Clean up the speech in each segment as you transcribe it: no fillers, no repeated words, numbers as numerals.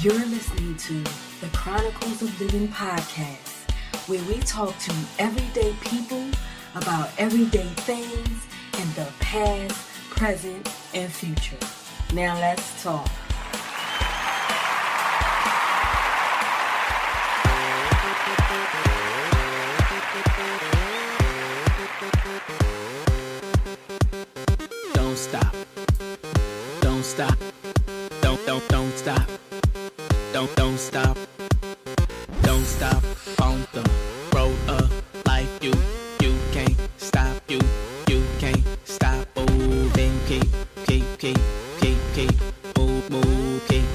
You're listening to the Chronicles of Living podcast, where we talk to everyday people about everyday things in the past, present, and future. Now let's talk. Don't stop. Don't stop. Don't stop. Don't stop. Don't stop on the road of life. You can't stop. You can't stop moving. Keep move. Keep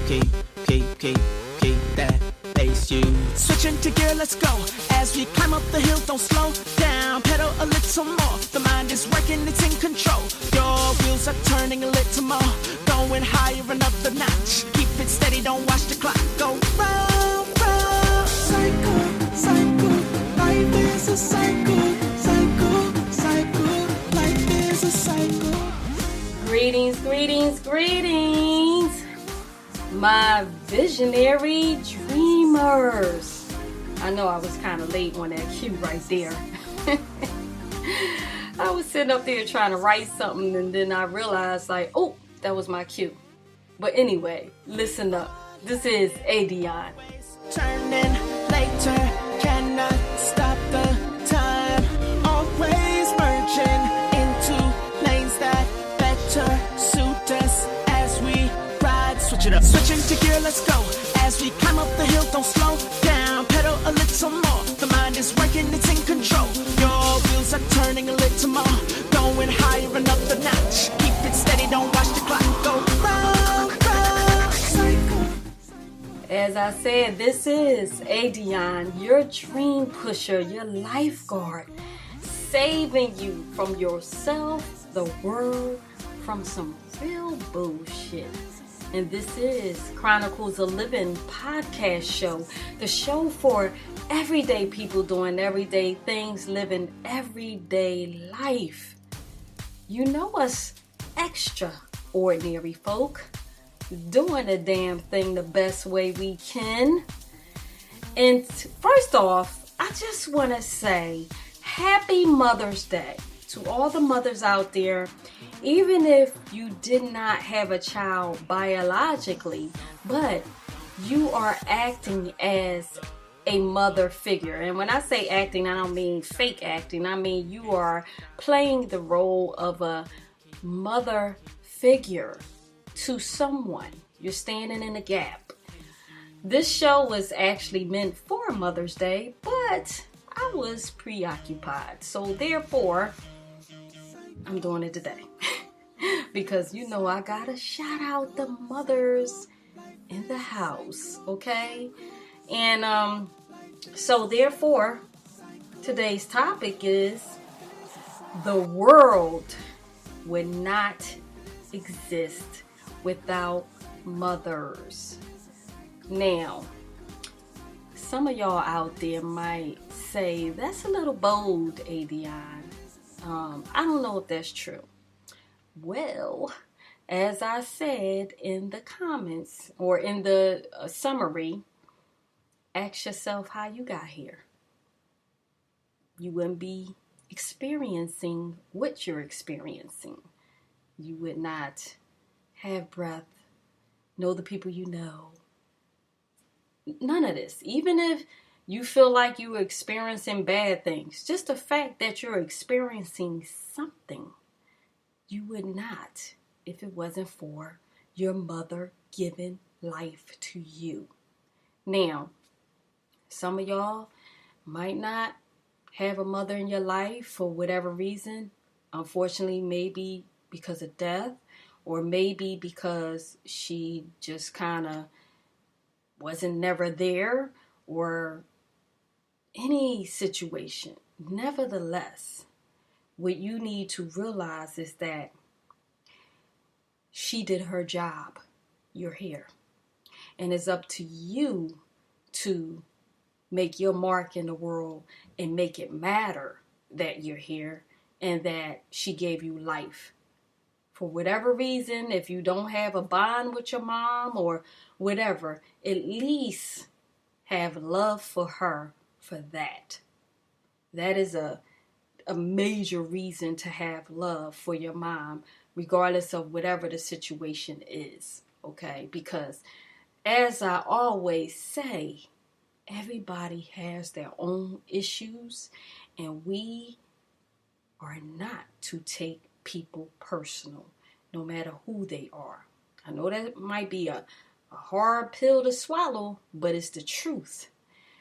that pace. You switching to gear. Let's go as we climb up the hill. Don't slow down. Pedal a little more. The mind is working. It's in control. Your wheels are turning a little more. Going higher another notch. Keep it steady. Don't watch the clock go round. Cycle. Life is a cycle. Life is a cycle. Greetings, my visionary dreamers. I know I was kind of late on that cue right there. I was sitting up there trying to write something, and then I realized, oh, that was my cue. But anyway, listen up. This is Adionne. Turning later, cannot stop the time. Always merging into lanes that better suit us as we ride. Switch it up. Switching to gear, let's go. As we climb up the hill, don't slow down. Pedal a little more. The mind is working, it's in control. Your wheels are turning a little more. Going higher another notch. Keep it steady, don't watch the clock go round. As I said, this is Adionne, your dream pusher, your lifeguard, saving you from yourself, the world, from some real bullshit. And this is Chronicles of Living podcast show, the show for everyday people doing everyday things, living everyday life. You know us extraordinary folk, doing the damn thing the best way we can. And first off, I just want to say happy Mother's Day to all the mothers out there. Even if you did not have a child biologically, but you are acting as a mother figure. And when I say acting, I don't mean fake acting. I mean you are playing the role of a mother figure to someone. You're standing in a gap. This show was actually meant for Mother's Day, but I was preoccupied. So therefore, I'm doing it today. Because I gotta shout out the mothers in the house, okay? And so therefore, today's topic is the world would not exist without mothers. Now, some of y'all out there might say, that's a little bold, Adionne. I don't know if that's true. Well, as I said in the comments or in the summary, ask yourself how you got here. You wouldn't be experiencing what you're experiencing. You would not have breath, know the people you know. None of this. Even if you feel like you're experiencing bad things, just the fact that you're experiencing something, you would not if it wasn't for your mother giving life to you. Now, some of y'all might not have a mother in your life for whatever reason. Unfortunately, maybe because of death, or maybe because she just kind of wasn't never there, or any situation. Nevertheless, what you need to realize is that she did her job. You're here. And it's up to you to make your mark in the world and make it matter that you're here and that she gave you life For whatever reason, if you don't have a bond with your mom or whatever, at least have love for her for that. That is a major reason to have love for your mom, regardless of whatever the situation is, okay? Because as I always say, everybody has their own issues, and we are not to take people personal, no matter who they are. I know that might be a hard pill to swallow, but it's the truth.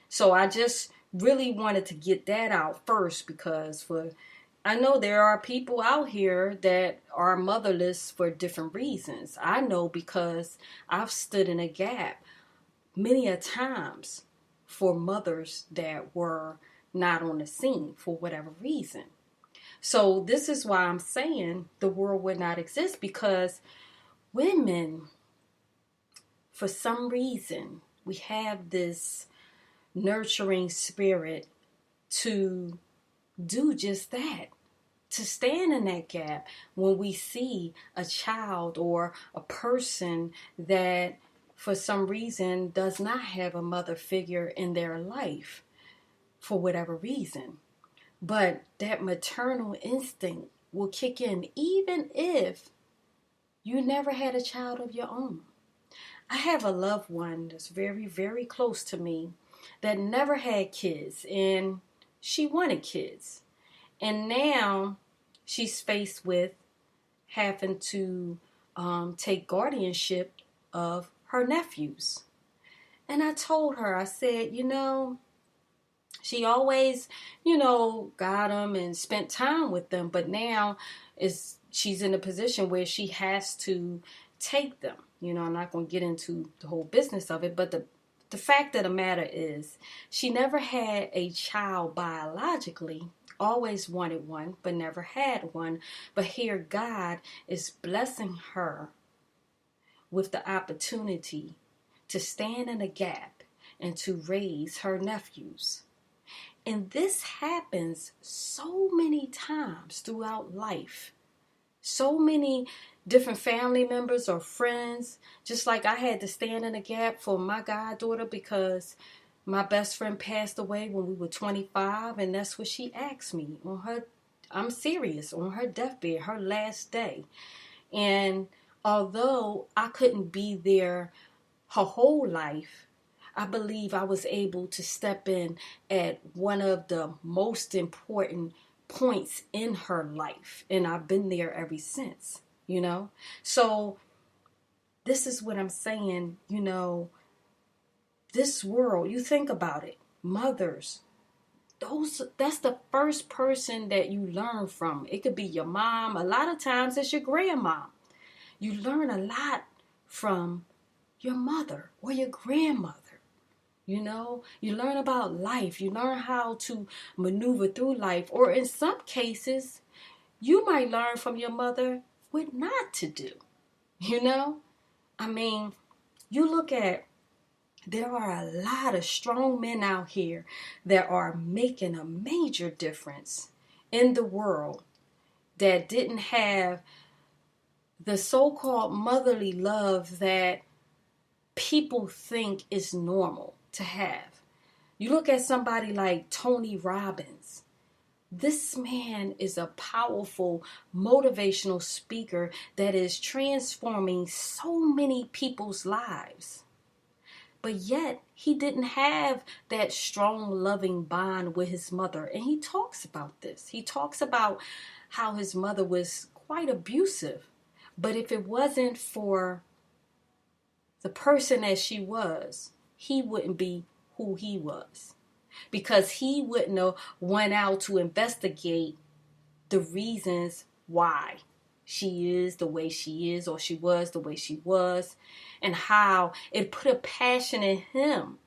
So I just really wanted to get that out first, because I know there are people out here that are motherless for different reasons. I know because I've stood in a gap many a times for mothers that were not on the scene for whatever reason. So this is why I'm saying the world would not exist, because women, for some reason, we have this nurturing spirit to do just that, to stand in that gap when we see a child or a person that for some reason does not have a mother figure in their life for whatever reason. But that maternal instinct will kick in even if you never had a child of your own. I have a loved one that's very, very close to me that never had kids, and she wanted kids. And now she's faced with having to take guardianship of her nephews. And I told her, I said, she always, got them and spent time with them. But now she's in a position where she has to take them. I'm not going to get into the whole business of it. But the fact of the matter is she never had a child biologically. Always wanted one, but never had one. But here God is blessing her with the opportunity to stand in a gap and to raise her nephews. And this happens so many times throughout life. So many different family members or friends, just like I had to stand in a gap for my goddaughter because my best friend passed away when we were 25, and that's what she asked me I'm serious, on her deathbed, her last day. And although I couldn't be there her whole life, I believe I was able to step in at one of the most important points in her life. And I've been there ever since, So this is what I'm saying, this world, you think about it, mothers, that's the first person that you learn from. It could be your mom. A lot of times it's your grandma. You learn a lot from your mother or your grandmother. You learn about life. You learn how to maneuver through life. Or in some cases, you might learn from your mother what not to do. You look at, there are a lot of strong men out here that are making a major difference in the world that didn't have the so-called motherly love that people think is normal to have. You look at somebody like Tony Robbins. This man is a powerful motivational speaker that is transforming so many people's lives. But yet, he didn't have that strong, loving bond with his mother. And he talks about this. He talks about how his mother was quite abusive. But if it wasn't for the person that she was, he wouldn't be who he was. Because he wouldn't have went out to investigate the reasons why she is the way she is, or she was the way she was, and how it put a passion in him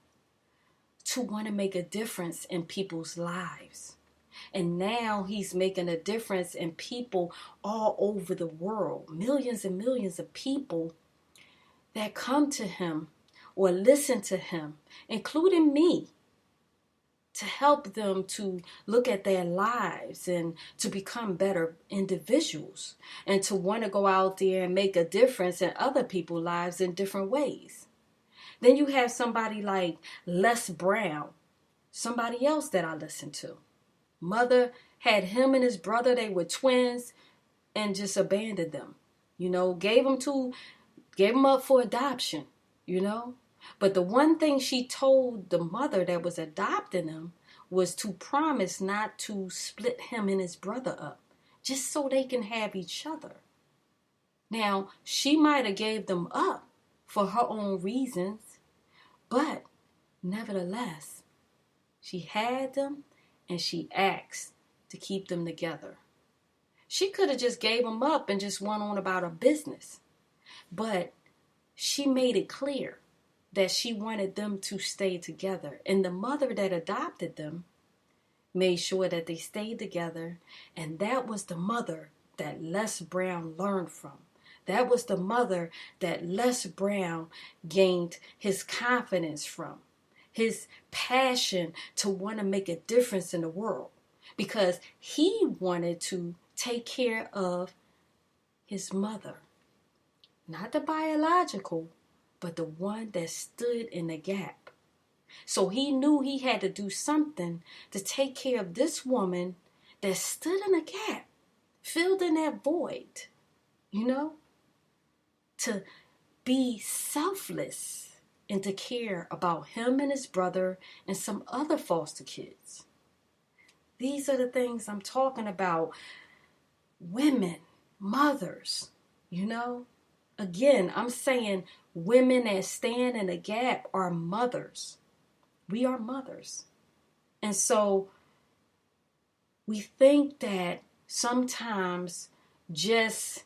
to want to make a difference in people's lives. And now he's making a difference in people all over the world. Millions and millions of people that come to him or listen to him, including me, to help them to look at their lives and to become better individuals and to want to go out there and make a difference in other people's lives in different ways. Then you have somebody like Les Brown, somebody else that I listened to. Mother had him and his brother, they were twins, and just abandoned them. Gave them up for adoption, But the one thing she told the mother that was adopting them was to promise not to split him and his brother up, just so they can have each other. Now, she might have gave them up for her own reasons, but nevertheless, she had them and she asked to keep them together. She could have just gave them up and just went on about her business, but she made it clear that she wanted them to stay together. And the mother that adopted them made sure that they stayed together. And that was the mother that Les Brown learned from. That was the mother that Les Brown gained his confidence from. His passion to want to make a difference in the world. Because he wanted to take care of his mother. Not the biological, but the one that stood in the gap. So he knew he had to do something to take care of this woman that stood in the gap, filled in that void, to be selfless and to care about him and his brother and some other foster kids. These are the things I'm talking about. Women, mothers, Again, I'm saying women that stand in the gap are mothers. We are mothers. And so we think that sometimes just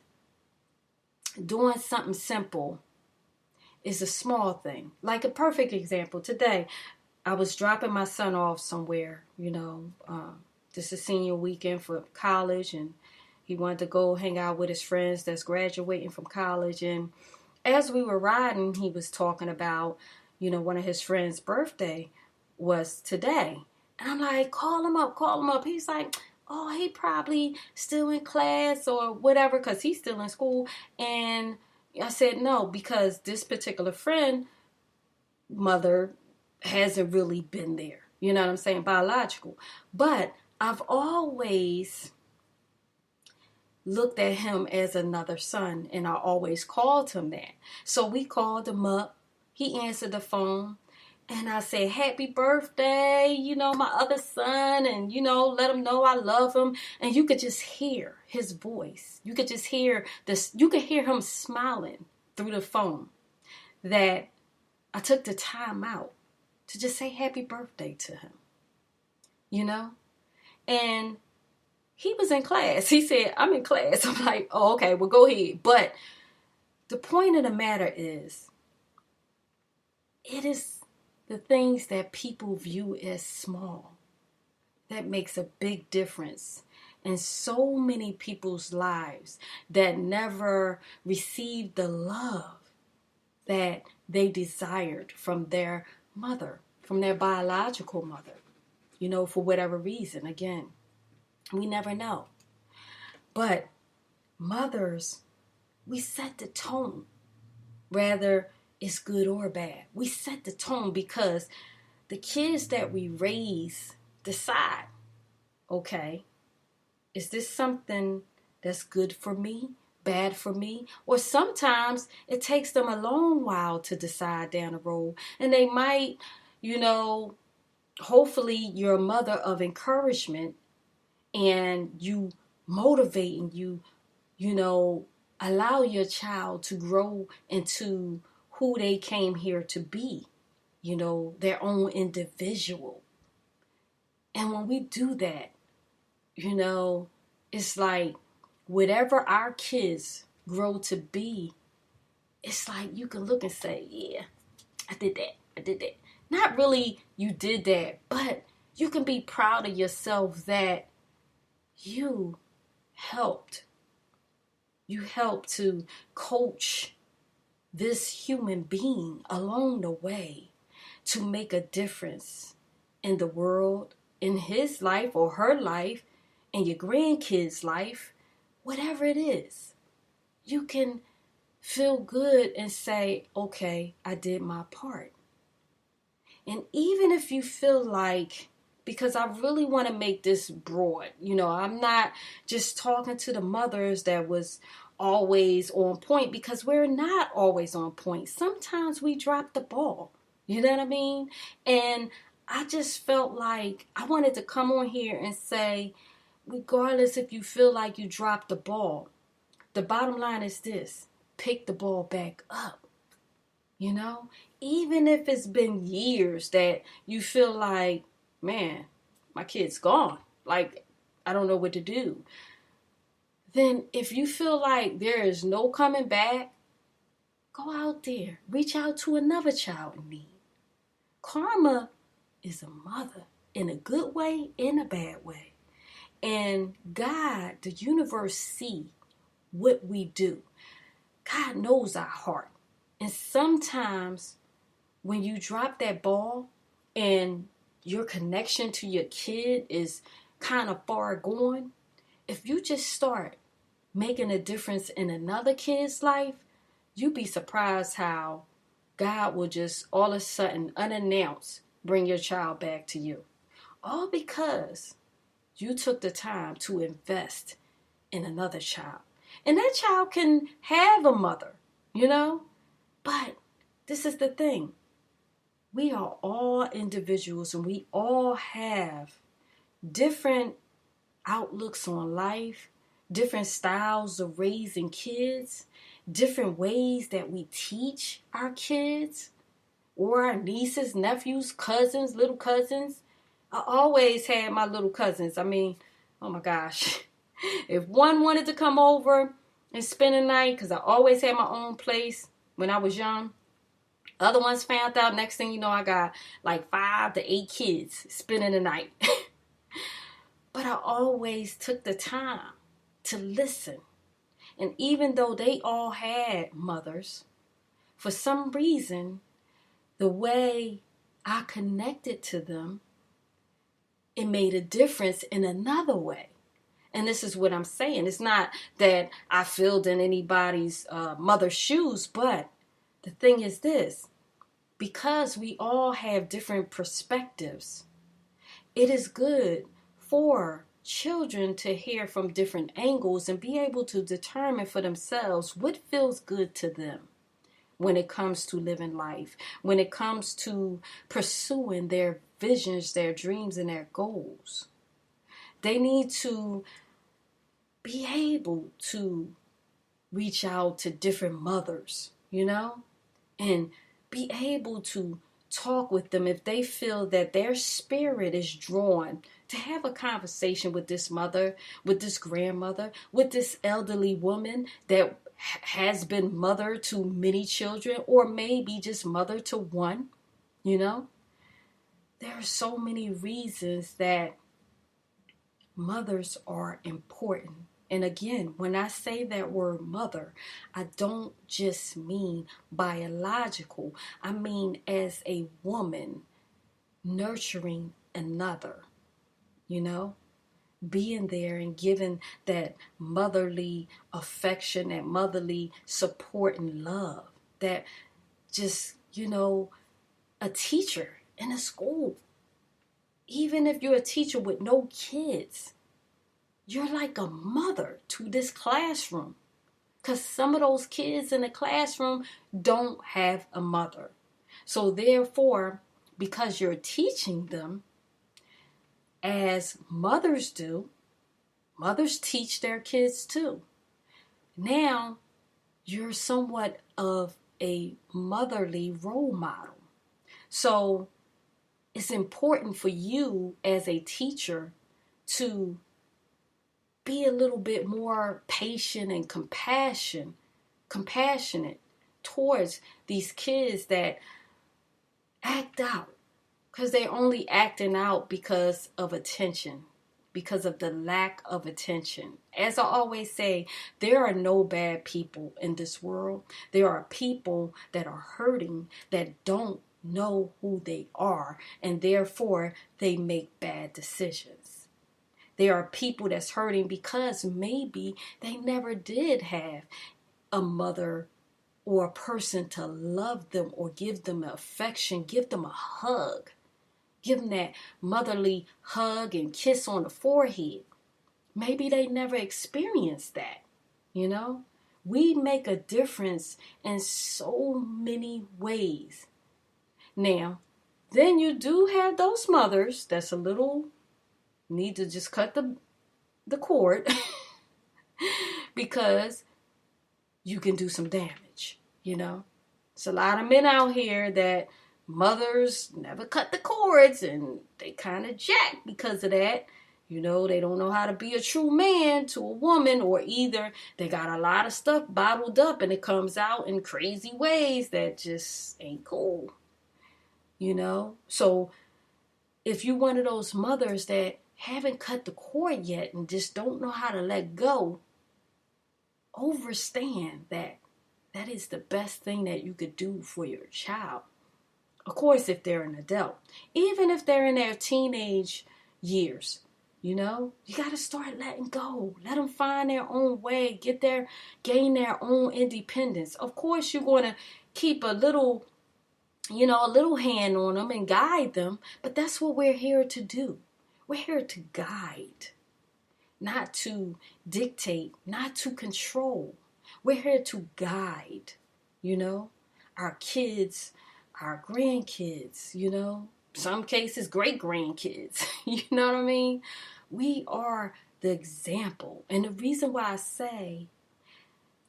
doing something simple is a small thing. Like a perfect example. Today, I was dropping my son off somewhere, this is senior weekend for college, and he wanted to go hang out with his friends that's graduating from college. And as we were riding, he was talking about, one of his friends' birthday was today. And I'm like, call him up. He's like, oh, he probably still in class or whatever, because he's still in school. And I said, no, because this particular friend, mother, hasn't really been there. You know what I'm saying? Biological. But I've always looked at him as another son, and I always called him that. So we called him up. He answered the phone, and I said, happy birthday, my other son, and, let him know I love him. And you could just hear his voice. You could just hear this. You could hear him smiling through the phone, that I took the time out to just say happy birthday to him, and he was in class. He said, I'm in class. I'm like, oh, okay, well, go ahead. But the point of the matter is, it is the things that people view as small that makes a big difference in so many people's lives that never received the love that they desired from their mother, from their biological mother, for whatever reason. Again, we never know. But mothers, we set the tone, whether it's good or bad. We set the tone because the kids that we raise decide, okay, is this something that's good for me, bad for me? Or sometimes it takes them a long while to decide down the road. And they might, hopefully you're a mother of encouragement, and you motivate and you allow your child to grow into who they came here to be, their own individual. And when we do that, it's like whatever our kids grow to be, it's like you can look and say, yeah, I did that. Not really you did that, but you can be proud of yourself that you helped to coach this human being along the way to make a difference in the world, in his life or her life, in your grandkids' life, whatever it is, you can feel good and say, okay, I did my part. And even if you feel like, because I really want to make this broad, I'm not just talking to the mothers that was always on point, because we're not always on point. Sometimes we drop the ball, you know what I mean? And I just felt like I wanted to come on here and say, regardless if you feel like you dropped the ball, the bottom line is this: pick the ball back up. Even if it's been years that you feel like, man, my kid's gone, like I don't know what to do, then if you feel like there is no coming back, go out there, reach out to another child in need. Karma is a mother, in a good way, in a bad way. And God, the universe, see what we do. God knows our heart. And sometimes when you drop that ball and your connection to your kid is kind of far gone, if you just start making a difference in another kid's life, you'd be surprised how God will just all of a sudden, unannounced, bring your child back to you. All because you took the time to invest in another child. And that child can have a mother, But this is the thing. We are all individuals and we all have different outlooks on life, different styles of raising kids, different ways that we teach our kids or our nieces, nephews, cousins, little cousins. I always had my little cousins. I mean, oh my gosh. If one wanted to come over and spend a night, because I always had my own place when I was young, other ones found out, next thing you know, I got like 5 to 8 kids spending the night. But I always took the time to listen. And even though they all had mothers, for some reason, the way I connected to them, it made a difference in another way. And this is what I'm saying. It's not that I filled in anybody's mother's shoes, but the thing is this: because we all have different perspectives, it is good for children to hear from different angles and be able to determine for themselves what feels good to them when it comes to living life, when it comes to pursuing their visions, their dreams, and their goals. They need to be able to reach out to different mothers, and be able to talk with them if they feel that their spirit is drawn to have a conversation with this mother, with this grandmother, with this elderly woman that has been mother to many children, or maybe just mother to one. There are so many reasons that mothers are important. And again, when I say that word mother, I don't just mean biological. I mean as a woman nurturing another, being there and giving that motherly affection, that motherly support and love, that just, a teacher in a school. Even if you're a teacher with no kids, you're like a mother to this classroom, because some of those kids in the classroom don't have a mother. So therefore, because you're teaching them as mothers do, mothers teach their kids too. Now you're somewhat of a motherly role model. So it's important for you as a teacher to be a little bit more patient and compassionate towards these kids that act out, because they're only acting out because of attention, because of the lack of attention. As I always say, there are no bad people in this world. There are people that are hurting, that don't know who they are, and therefore they make bad decisions. There are people that's hurting because maybe they never did have a mother or a person to love them or give them affection, give them a hug, give them that motherly hug and kiss on the forehead. Maybe they never experienced that, you know? We make a difference in so many ways. Now, then you do have those mothers that's a little, need to just cut the cord because you can do some damage, you know? It's a lot of men out here that mothers never cut the cords and they kind of jack because of that. You know, they don't know how to be a true man to a woman, or either they got a lot of stuff bottled up and it comes out in crazy ways that just ain't cool. You know, so if you're one of those mothers that haven't cut the cord yet and just don't know how to let go, understand that that is the best thing that you could do for your child. Of course, if they're an adult, even if they're in their teenage years, you know, you got to start letting go. Let them find their own way, gain their own independence. Of course, you're going to keep a little hand on them and guide them, but that's what we're here to do. We're here to guide, not to dictate, not to control. We're here to guide, you know, our kids, our grandkids, you know, some cases great grandkids, you know what I mean? We are the example. And the reason why I say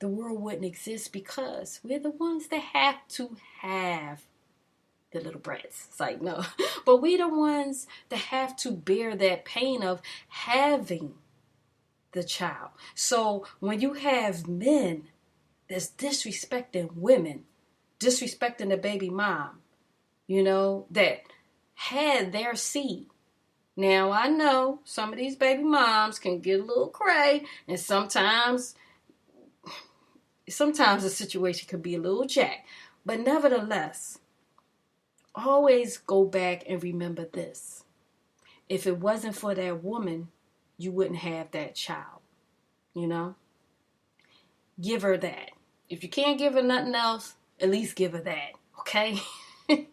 the world wouldn't exist, because we're the ones that have to have the little brats. It's like, no, but we the ones that have to bear that pain of having the child. So when you have men that's disrespecting women, disrespecting the baby mom, you know, that had their seed. Now, I know some of these baby moms can get a little cray, and sometimes the situation could be a little jack. But nevertheless, always go back and remember this. If it wasn't for that woman, you wouldn't have that child, you know? Give her that. If you can't give her nothing else, at least give her that, okay?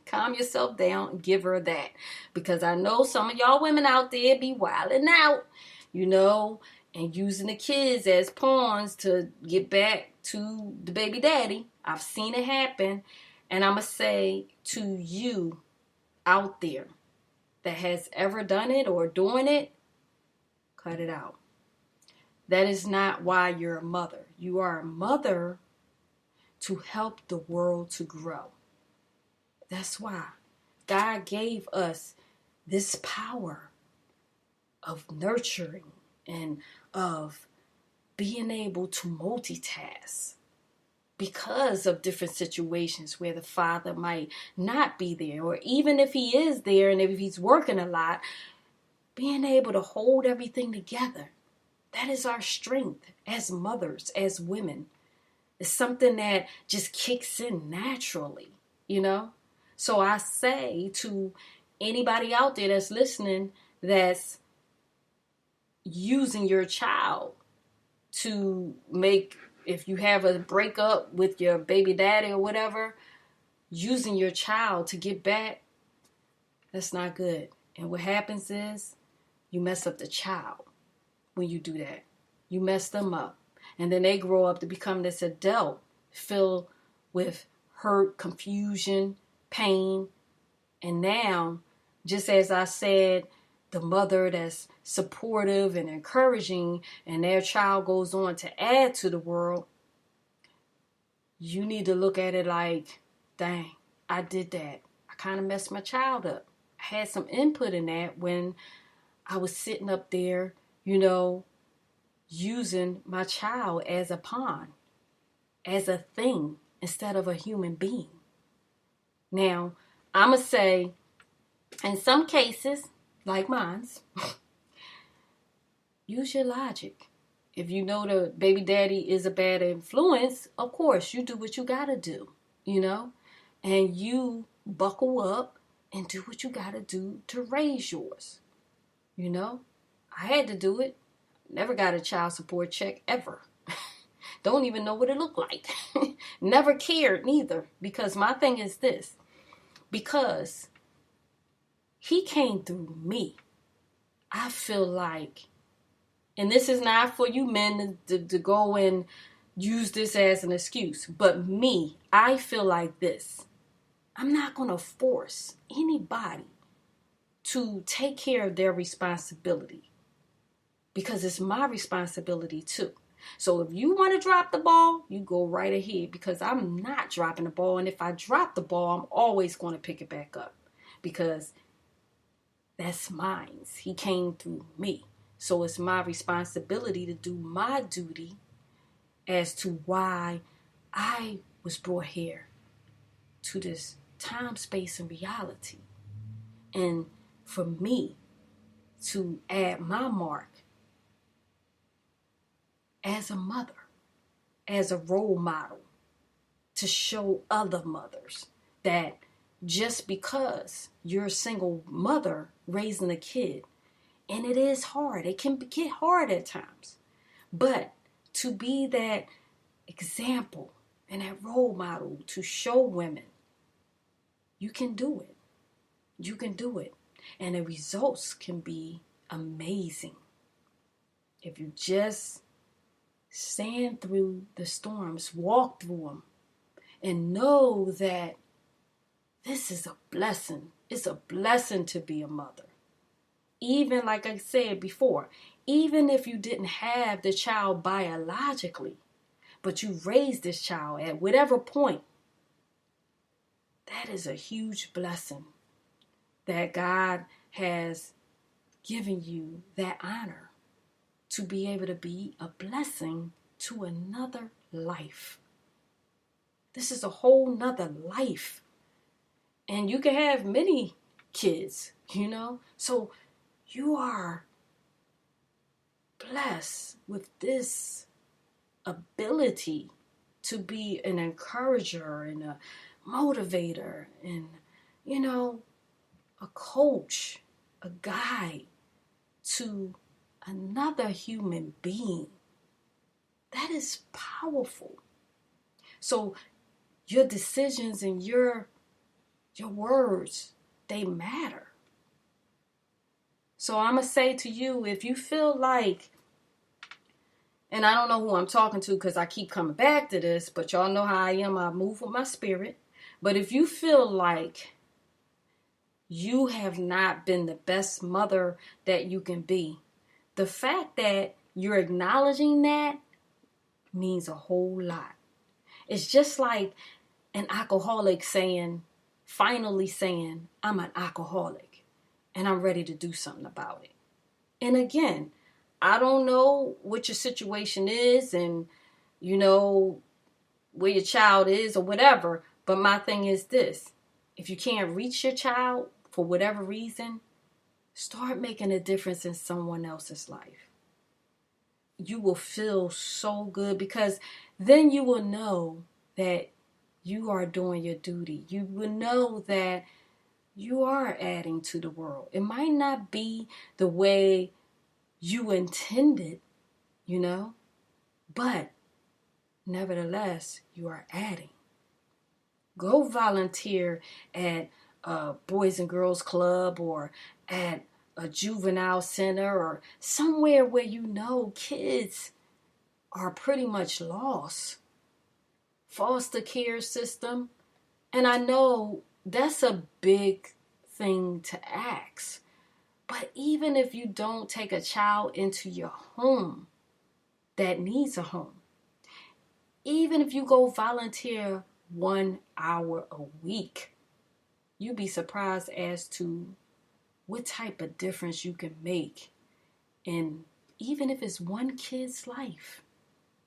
Calm yourself down and give her that. Because I know some of y'all women out there be wilding out, you know, and using the kids as pawns to get back to the baby daddy. I've seen it happen. And I'm going to say to you out there that has ever done it or doing it, cut it out. That is not why you're a mother. You are a mother to help the world to grow. That's why God gave us this power of nurturing and of being able to multitask because of different situations where the father might not be there, or even if he is there and if he's working a lot, being able to hold everything together. That is our strength as mothers, as women. It's something that just kicks in naturally, you know? So I say to anybody out there that's listening that's using your child to make, if you have a breakup with your baby daddy or whatever, using your child to get back, that's not good. And what happens is you mess up the child when you do that. You mess them up. And then they grow up to become this adult filled with hurt, confusion, pain. And now, just as I said, the mother that's supportive and encouraging, and their child goes on to add to the world, you need to look at it like, dang, I did that. I kind of messed my child up. I had some input in that when I was sitting up there, you know, using my child as a pawn, as a thing, instead of a human being. Now, I'm going to say, in some cases, like mine's, use your logic. If you know the baby daddy is a bad influence, of course, you do what you got to do, you know. and you buckle up and do what you got to do to raise yours. You know, I had to do it. Never got a child support check ever. Don't even know what it looked like. Never cared neither, because my thing is this. Because he came through me. I feel like, and this is not for you men to go and use this as an excuse, but me, I feel like this. I'm not going to force anybody to take care of their responsibility, because it's my responsibility too. So if you want to drop the ball, you go right ahead, because I'm not dropping the ball. And if I drop the ball, I'm always going to pick it back up, because that's mine. He came through me. So it's my responsibility to do my duty as to why I was brought here to this time, space, and reality. And for me to add my mark as a mother, as a role model, to show other mothers that just because you're a single mother raising a kid, and it is hard, it can get hard at times, but to be that example and that role model to show women, you can do it. You can do it. And the results can be amazing if you just stand through the storms, walk through them, and know that this is a blessing. It's a blessing to be a mother. Even like I said before, even if you didn't have the child biologically, but you raised this child at whatever point, that is a huge blessing that God has given you that honor to be able to be a blessing to another life. This is a whole nother life. And you can have many kids, So you are blessed with this ability to be an encourager and a motivator and, a coach, a guide to another human being. That is powerful. So your decisions and your words, they matter. So I'm going to say to you, if you feel like, and I don't know who I'm talking to because I keep coming back to this, but y'all know how I am. I move with my spirit. But if you feel like you have not been the best mother that you can be, the fact that you're acknowledging that means a whole lot. It's just like an alcoholic finally saying, I'm an alcoholic and I'm ready to do something about it. And again, I don't know what your situation is and, where your child is or whatever. But my thing is this. If you can't reach your child for whatever reason, start making a difference in someone else's life. You will feel so good, because then you will know that you are doing your duty. You will know that you are adding to the world. It might not be the way you intended, but nevertheless, you are adding. Go volunteer at a Boys and Girls Club or at a juvenile center or somewhere where kids are pretty much lost. Foster care system. And I know that's a big thing to ask. But even if you don't take a child into your home that needs a home, even if you go volunteer 1 hour a week, you'd be surprised as to what type of difference you can make. And even if it's one kid's life,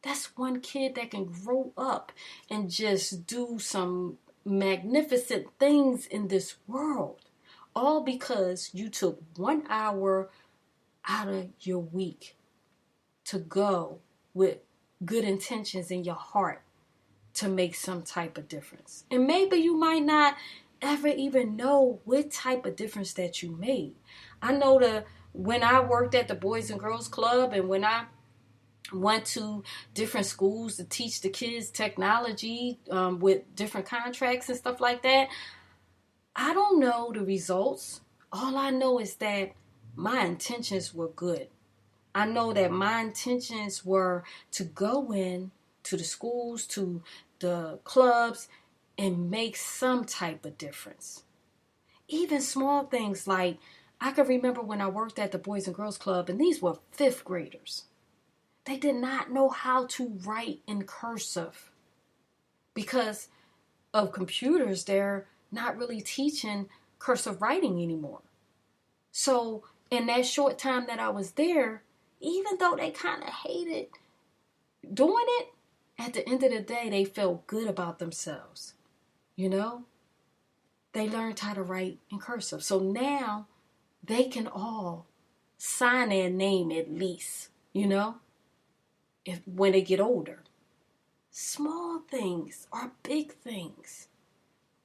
that's one kid that can grow up and just do some magnificent things in this world. All because you took 1 hour out of your week to go with good intentions in your heart to make some type of difference. And maybe you might not ever even know what type of difference that you made. I know when I worked at the Boys and Girls Club, and when I went to different schools to teach the kids technology with different contracts and stuff like that, I don't know the results. All I know is that my intentions were good. I know that my intentions were to go in to the schools, to the clubs, and make some type of difference. Even small things like, I can remember when I worked at the Boys and Girls Club, and these were 5th graders. They did not know how to write in cursive. Because of computers, they're not really teaching cursive writing anymore. So in that short time that I was there, even though they kind of hated doing it, at the end of the day, they felt good about themselves. You know, they learned how to write in cursive. So now they can all sign their name at least, you know, when they get older. Small things are big things.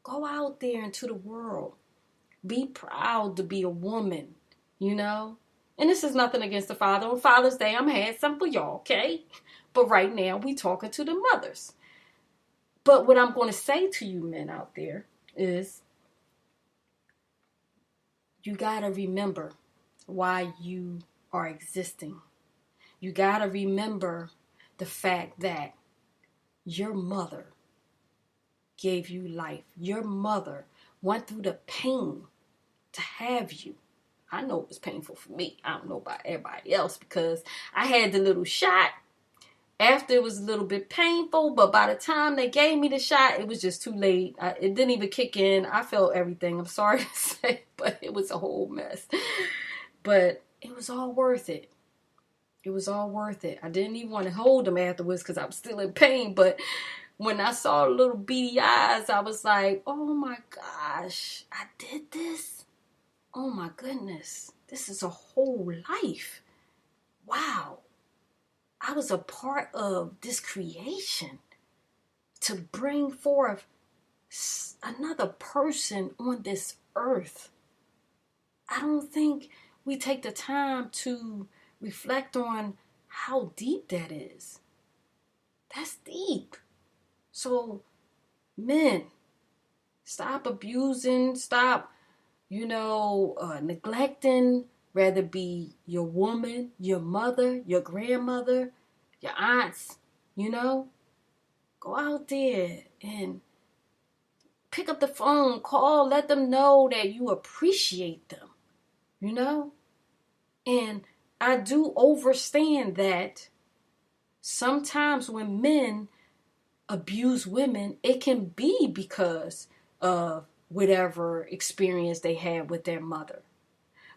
Go out there into the world. Be proud to be a woman, you know. And this is nothing against the father. On Father's Day, I'm had some for y'all, okay? But right now, we talking to the mothers. But what I'm going to say to you men out there is, you got to remember why you are existing. You got to remember the fact that your mother gave you life. Your mother went through the pain to have you. I know it was painful for me. I don't know about everybody else, because I had the little shot. After, it was a little bit painful, but by the time they gave me the shot, it was just too late. It didn't even kick in. I felt everything. I'm sorry to say, but it was a whole mess. But it was all worth it. It was all worth it. I didn't even want to hold them afterwards because I was still in pain. But when I saw the little beady eyes, I was like, oh my gosh, I did this? Oh my goodness. This is a whole life. Wow. I was a part of this creation to bring forth another person on this earth. I don't think we take the time to reflect on how deep that is. That's deep. So, men, stop abusing, stop, neglecting. Rather be your woman, your mother, your grandmother, your aunts, Go out there and pick up the phone, call, let them know that you appreciate them, And I do understand that sometimes when men abuse women, it can be because of whatever experience they had with their mother.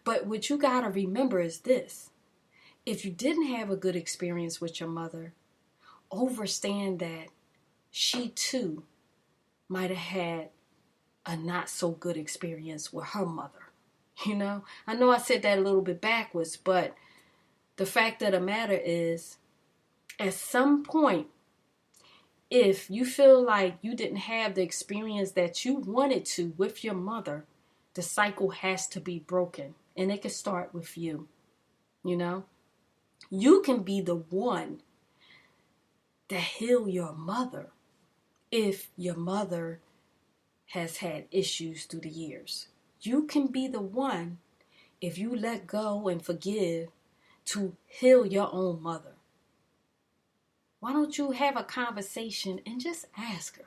But what you got to remember is this. If you didn't have a good experience with your mother, understand that she too might have had a not so good experience with her mother. I know I said that a little bit backwards, but the fact of the matter is, at some point, if you feel like you didn't have the experience that you wanted to with your mother, the cycle has to be broken. And it can start with you, You can be the one that heal your mother if your mother has had issues through the years. You can be the one, if you let go and forgive, to heal your own mother. Why don't you have a conversation and just ask her,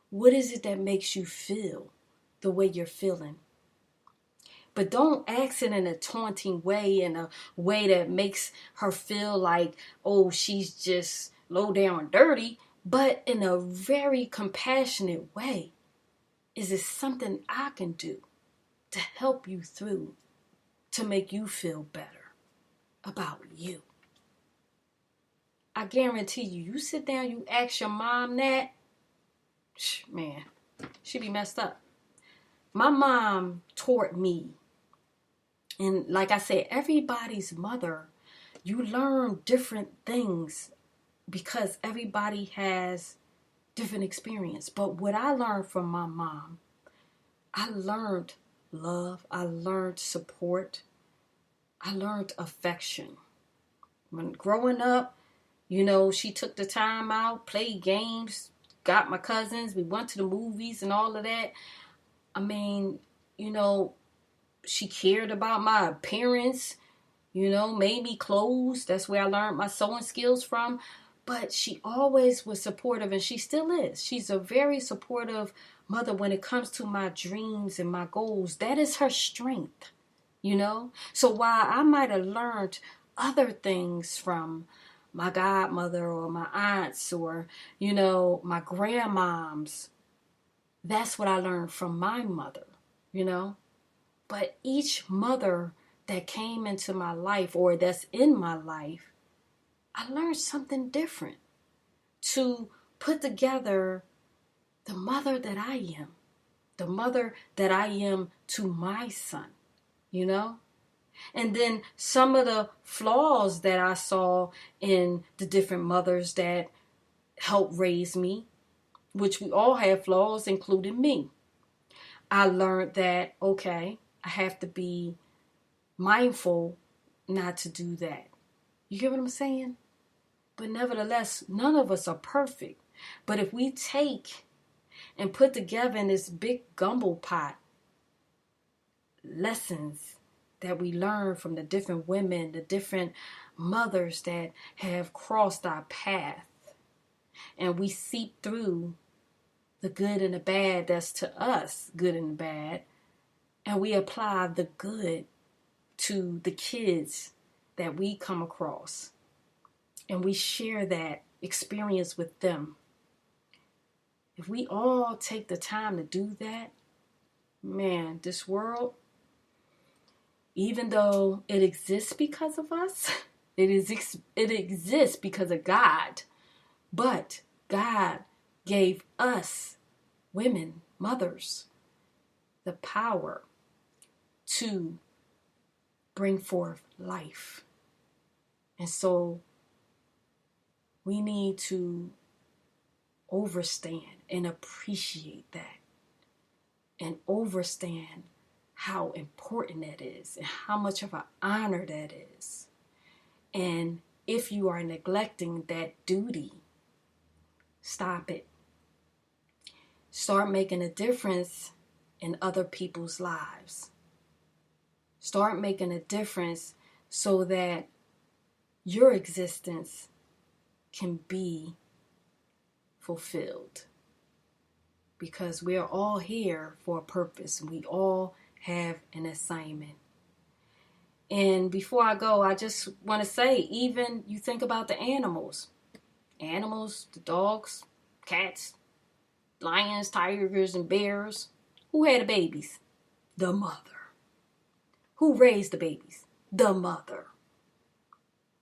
what is it that makes you feel the way you're feeling? But don't ask it in a taunting way, in a way that makes her feel like, oh, she's just low down and dirty, but in a very compassionate way. Is it something I can do to help you through, to make you feel better about you? I guarantee you sit down, you ask your mom that, man, she be messed up. My mom taught me, and like I said, everybody's mother, you learn different things because everybody has different experience. But what I learned from my mom, I learned love, I learned support, I learned affection. When growing up, she took the time out, played games, got my cousins, we went to the movies and all of that. I mean, she cared about my appearance, made me clothes. That's where I learned my sewing skills from. But she always was supportive, and she still is. She's a very supportive mother when it comes to my dreams and my goals. That is her strength, So while I might have learned other things from my godmother or my aunts or, my grandmoms, that's what I learned from my mother, But each mother that came into my life or that's in my life, I learned something different to put together the mother that I am, the mother that I am to my son, And then some of the flaws that I saw in the different mothers that helped raise me, which we all have flaws, including me. I learned that, okay, I have to be mindful not to do that. You get what I'm saying? But nevertheless, none of us are perfect. But if we take and put together in this big gumbo pot lessons that we learn from the different women, the different mothers that have crossed our path, and we seep through the good and the bad that's to us, good and bad, and we apply the good to the kids that we come across, and we share that experience with them. If we all take the time to do that, man, this world, even though it exists because of us, it exists because of God, but God gave us, women, mothers, the power to bring forth life. And so we need to understand and appreciate that, and understand how important that is and how much of an honor that is. And if you are neglecting that duty, stop it. Start making a difference in other people's lives. Start making a difference so that your existence can be fulfilled. Because we are all here for a purpose, and we all have an assignment. And before I go, I just want to say, even you think about the animals, the dogs, cats, lions, tigers, and bears. Who had the babies? The mother. Who raised the babies? The mother.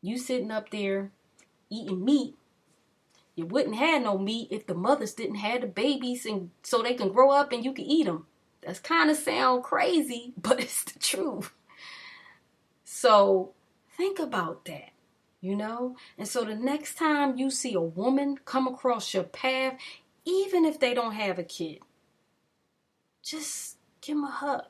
You sitting up there eating meat, you wouldn't have no meat if the mothers didn't have the babies, and so they can grow up and you can eat them. That's kind of sound crazy, but it's the truth. So think about that, And so the next time you see a woman come across your path, even if they don't have a kid, just give them a hug.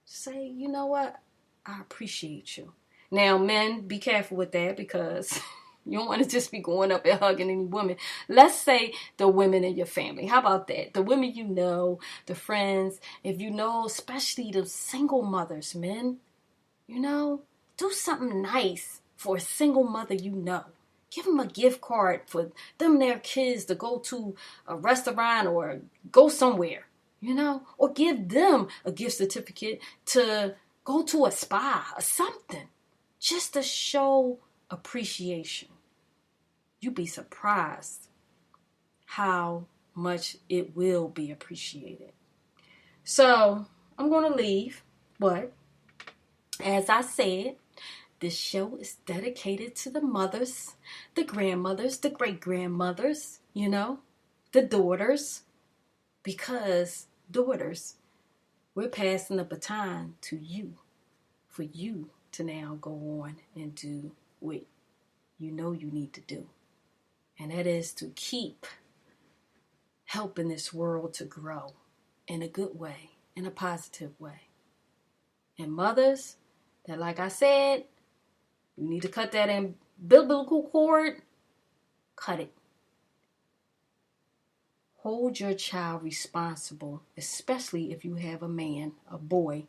Say, you know what? I appreciate you. Now, men, be careful with that, because you don't want to just be going up and hugging any woman. Let's say the women in your family. How about that? The women you know, the friends. If you know, especially the single mothers, men, do something nice for a single mother you know. Give them a gift card for them and their kids to go to a restaurant or go somewhere, or give them a gift certificate to go to a spa or something, just to show appreciation. You'd be surprised how much it will be appreciated. So I'm going to leave, but as I said, this show is dedicated to the mothers, the grandmothers, the great-grandmothers, the daughters, because daughters, we're passing the baton to you, for you to now go on and do what you know you need to do. And that is to keep helping this world to grow in a good way, in a positive way. And mothers, that like I said, you need to cut that umbilical cord, cut it. Hold your child responsible, especially if you have a man, a boy.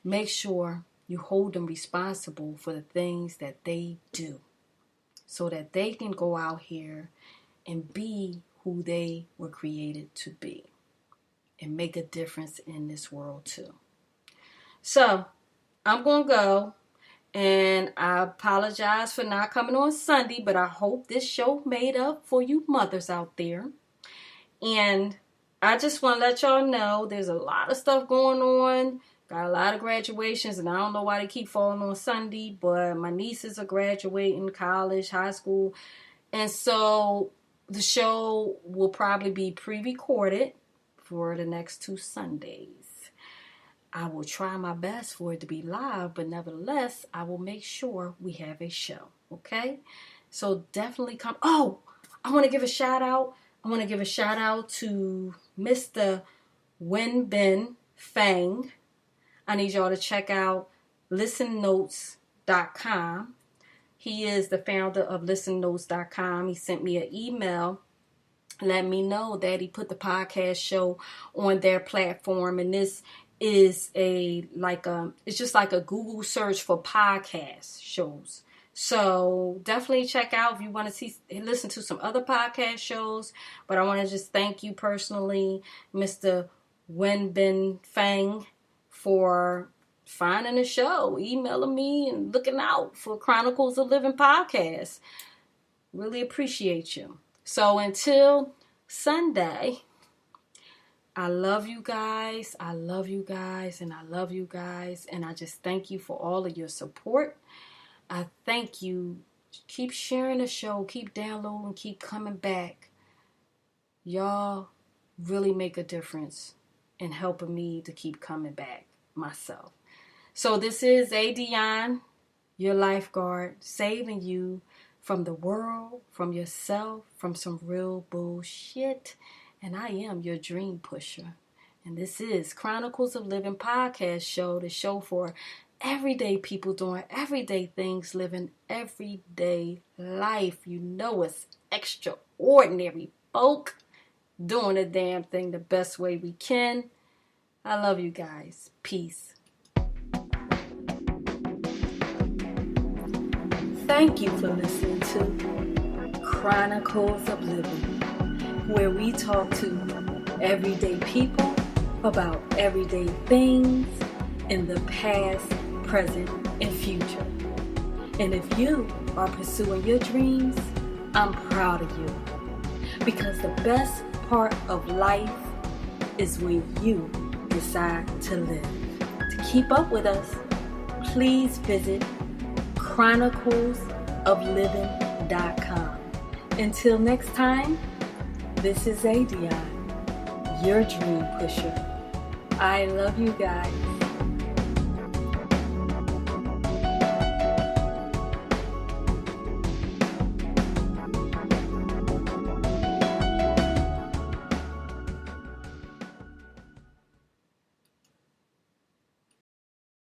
Make sure you hold them responsible for the things that they do so that they can go out here and be who they were created to be and make a difference in this world too. So, I'm going to go, and I apologize for not coming on Sunday, but I hope this show made up for you mothers out there. And I just want to let y'all know there's a lot of stuff going on. Got a lot of graduations, and I don't know why they keep falling on Sunday, but my nieces are graduating college, high school. And so the show will probably be pre-recorded for the next 2 Sundays. I will try my best for it to be live, but nevertheless, I will make sure we have a show, okay? So definitely come. Oh, I want to give a shout out. I want to give a shout out to Mr. Wenbin Fang. I need y'all to check out listennotes.com. He is the founder of listennotes.com. He sent me an email. Let me know that he put the podcast show on their platform, and this is it's just like a Google search for podcast shows. So definitely check out if you want to listen to some other podcast shows. But I want to just thank you personally, Mr. Wenbin Fang, for finding a show, emailing me, and looking out for Chronicles of Living podcast. Really appreciate you. So until Sunday, I love you guys. I love you guys. And I love you guys. And I just thank you for all of your support. I thank you. Keep sharing the show. Keep downloading. Keep coming back. Y'all really make a difference in helping me to keep coming back myself. So this is Adionne, your lifeguard, saving you from the world, from yourself, from some real bullshit. And I am your dream pusher. And this is Chronicles of Living podcast show, the show for everyday people doing everyday things, living everyday life. You know it's extraordinary folk doing the damn thing the best way we can. I love you guys. Peace. Thank you for listening to Chronicles of Living, where we talk to everyday people about everyday things in the past, present, and future. And if you are pursuing your dreams, I'm proud of you. Because the best part of life is when you decide to live. To keep up with us, please visit chronicles-of-livin-podcast. Until next time, this is Adionne, your dream pusher. I love you guys.